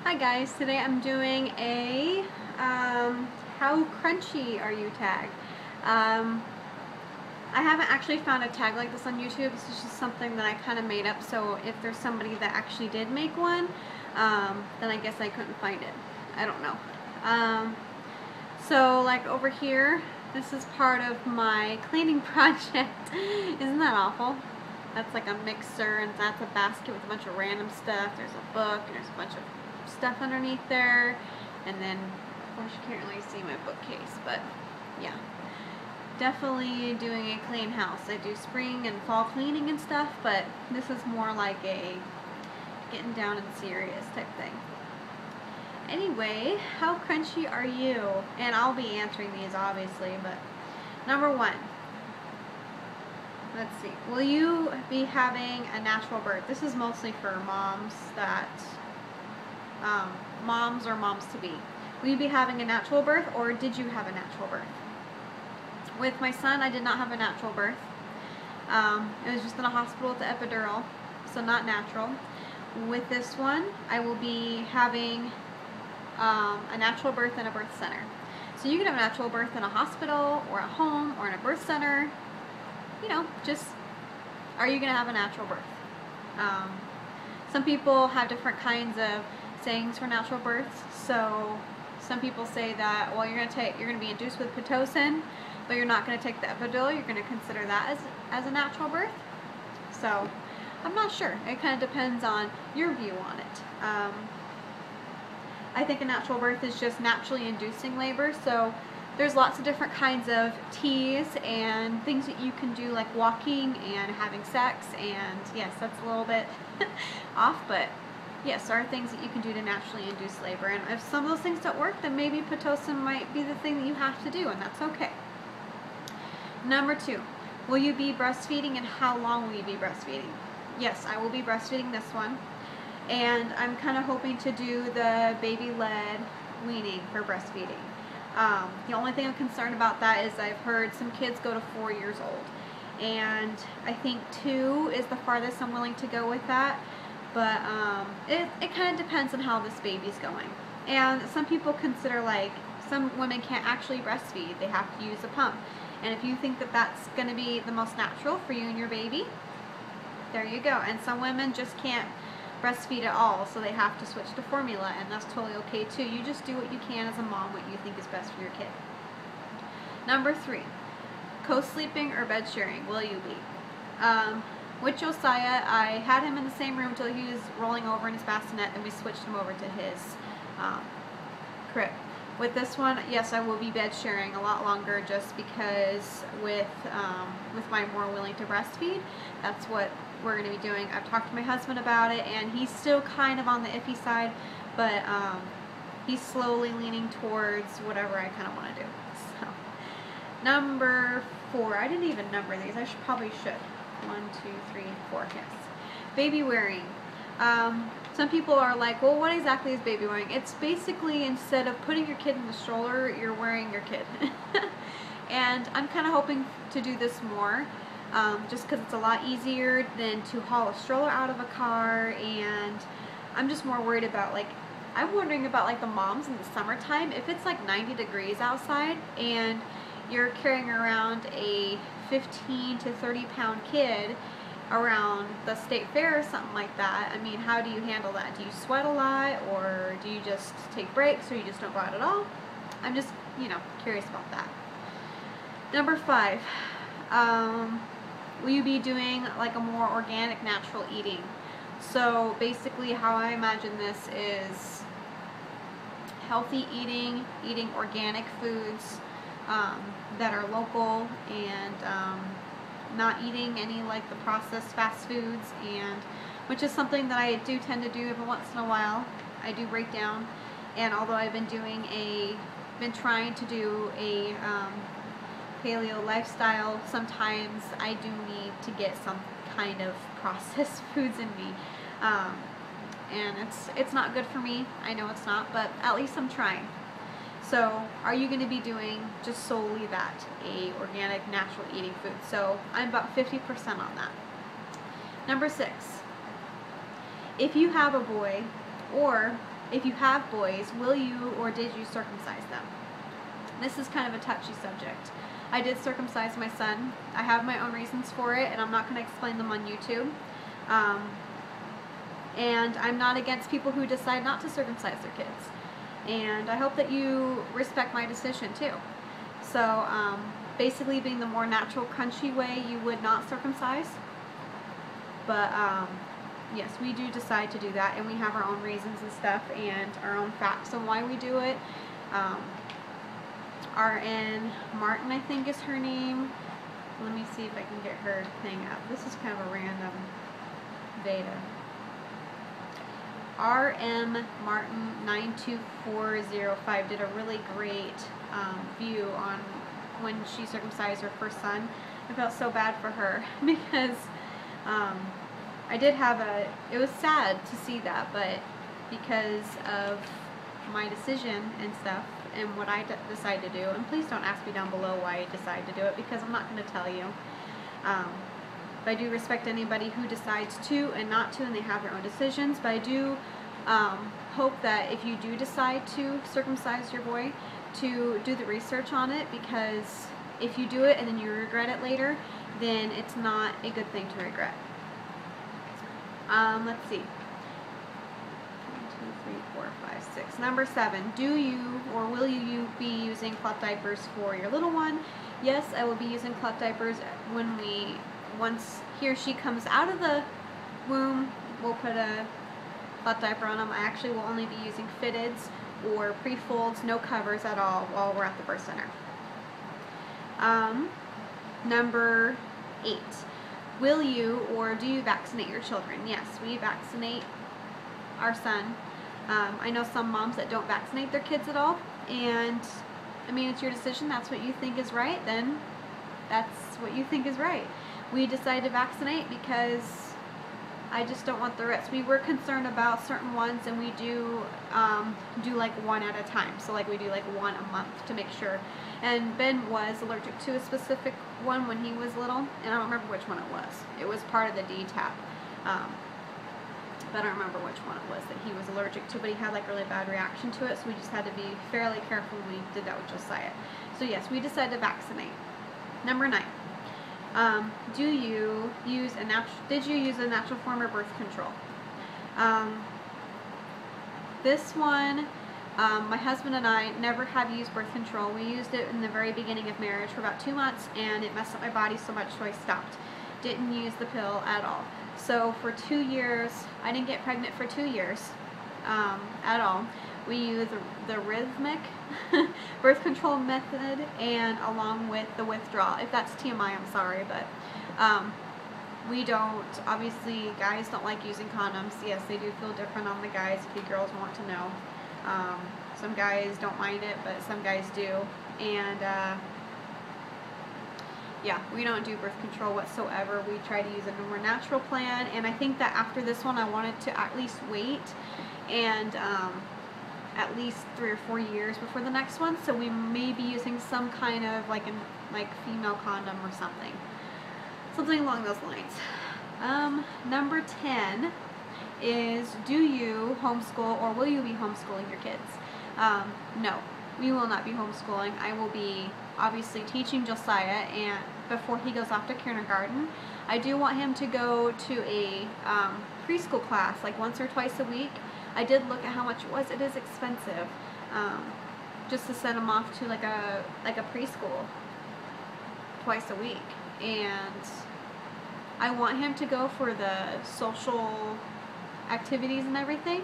Hi guys, today I'm doing a how crunchy are you tag. Um, I haven't actually found a tag like this on YouTube. This is just something that I kind of made up, so if there's somebody that actually did make one, then I guess I couldn't find it. I don't know. So like over here, this is part of my cleaning project. Isn't that awful? That's like a mixer, and that's a basket with a bunch of random stuff. There's a book, and there's a bunch of stuff underneath there. And then, of course, you can't really see my bookcase, but yeah. Definitely doing a clean house. I do spring and fall cleaning and stuff, but this is more like a getting down and serious type thing. Anyway, how crunchy are you? And I'll be answering these obviously, but number one. Let's see. Will you be having a natural birth? This is mostly for moms that, moms or moms-to-be. Will you be having a natural birth, or did you have a natural birth? With my son, I did not have a natural birth. It was just in a hospital with the epidural, so not natural. With this one, I will be having a natural birth in a birth center. So you can have a natural birth in a hospital, or a home, or in a birth center. You know, just, are you going to have a natural birth? Some people have different kinds of sayings for natural births. So some people say that, well, you're going to be induced with Pitocin, but you're not going to take the epidural. You're going to consider that as a natural birth. So I'm not sure. It kind of depends on your view on it. I think a natural birth is just naturally inducing labor. So there's lots of different kinds of teas and things that you can do, like walking and having sex, and yes, that's a little bit off, but yes, there are things that you can do to naturally induce labor, and if some of those things don't work, then maybe Pitocin might be the thing that you have to do, and that's okay. Number two, will you be breastfeeding, and how long will you be breastfeeding? Yes, I will be breastfeeding this one, and I'm kind of hoping to do the baby-led weaning for breastfeeding. The only thing I'm concerned about that is I've heard some kids go to 4 years old, and I think 2 is the farthest I'm willing to go with that, but it kind of depends on how this baby's going. And some people consider, like, some women can't actually breastfeed, they have to use a pump, and if you think that that's going to be the most natural for you and your baby, there you go. And some women just can't breastfeed at all, so they have to switch to formula, and that's totally okay too. You just do what you can as a mom, what you think is best for your kid. Number 3, co-sleeping or bed sharing, will you be? With Josiah, I had him in the same room until he was rolling over in his bassinet, and we switched him over to his crib. With this one, yes, I will be bed sharing a lot longer, just because with my more willing to breastfeed, that's what we're going to be doing. I've talked to my husband about it, and he's still kind of on the iffy side, but he's slowly leaning towards whatever I kind of want to do. So, number 4, I didn't even number these. I probably should. 1, 2, 3, 4. Yes. Baby wearing. Some people are like, well, what exactly is baby wearing? It's basically, instead of putting your kid in the stroller, you're wearing your kid. And I'm kind of hoping to do this more. Just because it's a lot easier than to haul a stroller out of a car, and I'm just more worried about, like, I'm wondering about, like, the moms in the summertime, if it's like 90 degrees outside and you're carrying around a 15 to 30 pound kid around the state fair or something like that. I mean, how do you handle that? Do you sweat a lot, or do you just take breaks, or you just don't go out at all? I'm just, you know, curious about that. Number 5, will you be doing like a more organic, natural eating? So basically how I imagine this is healthy eating, eating organic foods that are local, and not eating any like the processed fast foods, and which is something that I do tend to do every once in a while. I do break down, and although I've been trying to do a paleo lifestyle, sometimes I do need to get some kind of processed foods in me, and it's not good for me. I know it's not, but at least I'm trying. So are you going to be doing just solely that, a organic, natural eating food? So I'm about 50% on that. Number 6, if you have a boy, or if you have boys, will you or did you circumcise them? This is kind of a touchy subject. I did circumcise my son. I have my own reasons for it, and I'm not going to explain them on YouTube. And I'm not against people who decide not to circumcise their kids. And I hope that you respect my decision too. So basically, being the more natural, crunchy way, you would not circumcise. But yes, we do decide to do that, and we have our own reasons and stuff, and our own facts on why we do it. RN Martin, I think is her name. Let me see if I can get her thing up. This is kind of a random VEDA. RM Martin 92405 did a really great view on when she circumcised her first son. I felt so bad for her because I did have it was sad to see that, but because of my decision and stuff and what I decide to do, and please don't ask me down below why I decide to do it, because I'm not going to tell you. But I do respect anybody who decides to and not to, and they have their own decisions. But I do hope that if you do decide to circumcise your boy, to do the research on it, because if you do it and then you regret it later, then it's not a good thing to regret. Let's see. 1, 2, 3, 4, 5, 6. Number 7. Do you or will you be using cloth diapers for your little one? Yes, I will be using cloth diapers once he or she comes out of the womb. We'll put a cloth diaper on them. I actually will only be using fitteds or pre-folds, no covers at all while we're at the birth center. Number 8. Will you or do you vaccinate your children? Yes, we vaccinate our son. I know some moms that don't vaccinate their kids at all, and I mean, it's your decision. That's what you think is right, then that's what you think is right. We decided to vaccinate because I just don't want the risk. We were concerned about certain ones, and we do like one at a time. So like we do like one a month to make sure. And Ben was allergic to a specific one when he was little, and I don't remember which one it was. It was part of the DTaP. But I don't remember which one it was that he was allergic to, but he had like a really bad reaction to it, so we just had to be fairly careful when we did that with Josiah. So yes, we decided to vaccinate. Number 9. Did you use a natural form of birth control? This one, my husband and I never have used birth control. We used it in the very beginning of marriage for about 2 months, and it messed up my body so much, so I stopped. Didn't use the pill at all. So for 2 years, I didn't get pregnant for 2 years at all. We use the rhythmic birth control method, and along with the withdrawal. If that's TMI, I'm sorry, but we don't, obviously guys don't like using condoms. Yes, they do feel different on the guys if you girls want to know. Some guys don't mind it, but some guys do. And yeah, we don't do birth control whatsoever. We try to use a more natural plan, and I think that after this one I wanted to at least wait and at least 3 or 4 years before the next one, so we may be using some kind of like female condom or something along those lines. Number 10 is, do you homeschool or will you be homeschooling your kids? No, we will not be homeschooling. I will be obviously teaching Josiah, and before he goes off to kindergarten, I do want him to go to a preschool class like once or twice a week. I did look at how much it was. It is expensive, just to send him off to like a preschool twice a week, and I want him to go for the social activities and everything.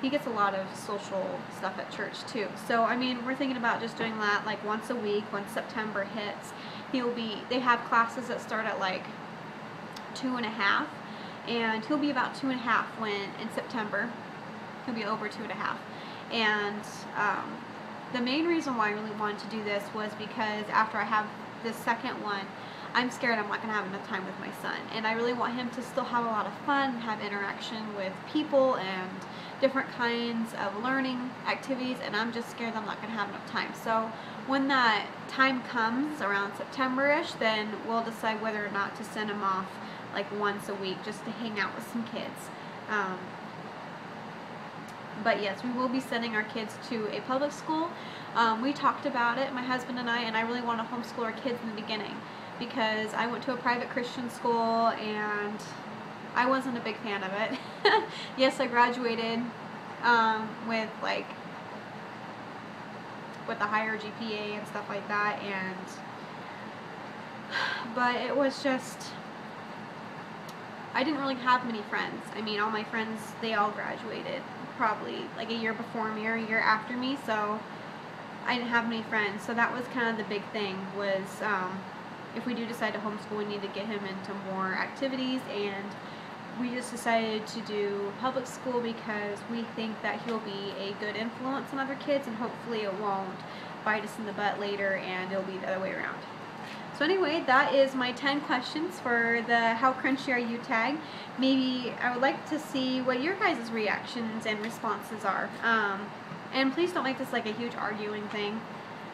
He gets a lot of social stuff at church too. So I mean, we're thinking about just doing that like once a week. Once September hits, they have classes that start at like 2.5, and he'll be about 2.5 when in September. He'll be over 2.5. And the main reason why I really wanted to do this was because after I have this second one, I'm scared I'm not going to have enough time with my son, and I really want him to still have a lot of fun, have interaction with people and different kinds of learning activities, and I'm just scared I'm not going to have enough time. So when that time comes around September-ish, then we'll decide whether or not to send him off like once a week just to hang out with some kids. But yes, we will be sending our kids to a public school. We talked about it, my husband and I really want to homeschool our kids in the beginning because I went to a private Christian school and I wasn't a big fan of it. Yes, I graduated with a higher GPA and stuff like that, but it was just, I didn't really have many friends. I mean, all my friends, they all graduated probably like a year before me or a year after me, so I didn't have many friends. So that was kind of the big thing was if we do decide to homeschool, we need to get him into more activities, and we just decided to do public school because we think that he'll be a good influence on other kids, and hopefully it won't bite us in the butt later and it'll be the other way around. So anyway, that is my 10 questions for the How Crunchy Are You tag. Maybe I would like to see what your guys' reactions and responses are. And please don't make this like a huge arguing thing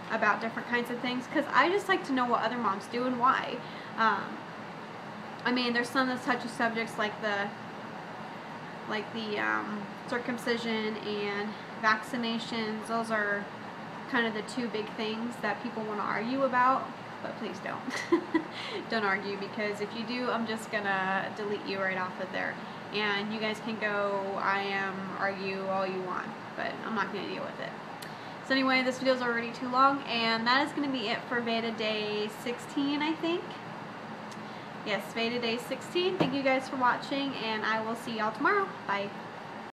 about different kinds of things, because I just like to know what other moms do and why. I mean, there's some that touch subjects like the circumcision and vaccinations. Those are kind of the two big things that people want to argue about. But please don't. Don't argue, because if you do, I'm just gonna delete you right off of there. And you guys can go argue all you want, but I'm not gonna deal with it. So anyway, this video is already too long, and that is gonna be it for VEDA day 16, I think. Yes, VEDA day 16. Thank you guys for watching, and I will see y'all tomorrow. Bye.